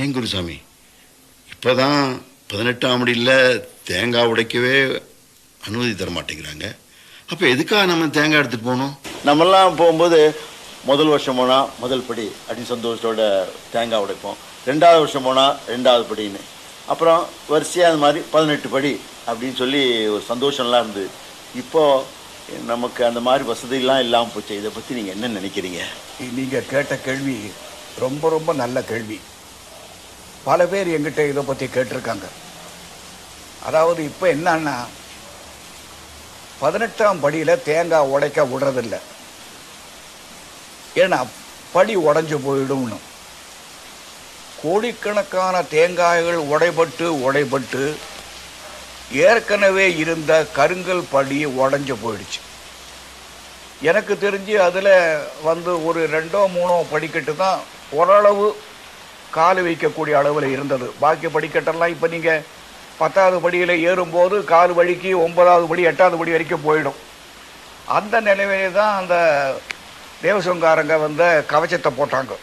ஏன் குருசாமி, இப்போதான் 18ஆம் படியில் தேங்காய் உடைக்கவே அனுமதி தர மாட்டேங்கிறாங்க. அப்போ எதுக்காக நம்ம தேங்காய் எடுத்துகிட்டு போகணும்? நம்மெல்லாம் போகும்போது முதல் வருஷம் போனால் முதல் படி அப்படின்னு சந்தோஷத்தோட தேங்காய் உடைப்போம். 2வது வருஷம் போனால் 2வது படின்னு, அப்புறம் வரிசையாக அது மாதிரி 18 படி அப்படின்னு சொல்லி ஒரு சந்தோஷம்லாம் இருந்தது. இப்போது நமக்கு அந்த மாதிரி வசதியெல்லாம் இல்லாமல் போச்சு. இதை பற்றி நீங்கள் என்ன நினைக்கிறீங்க? நீங்கள் கேட்ட கேள்வி ரொம்ப ரொம்ப நல்ல கேள்வி. பல பேர் எங்கிட்ட இதை பற்றி கேட்டிருக்காங்க. அதாவது இப்போ என்னன்னா, 18ஆம் படியில் தேங்காய் உடைக்க விடுறதில்லை. ஏன்னா படி உடைஞ்சு போயிடும்னு. கோடிக்கணக்கான தேங்காய்கள் உடைபட்டு ஏற்கனவே இருந்த கருங்கல் படி உடைஞ்சு போயிடுச்சு. எனக்கு தெரிஞ்சு அதில் ஒரு 2ஓ 3ஓ படிக்கட்டு தான் ஓரளவு கால் வைக்கக்கூடிய அளவில் இருந்தது. பாக்கி படிக்கட்டெல்லாம் இப்போ நீங்கள் 10வது படியில் ஏறும்போது கால் வழிக்கு 9வது படி 8வது படி வரைக்கும் போயிடும். அந்த நிலைமையிலே தான் அந்த தேவசங்காரங்க கவச்சத்தை போட்டாங்க.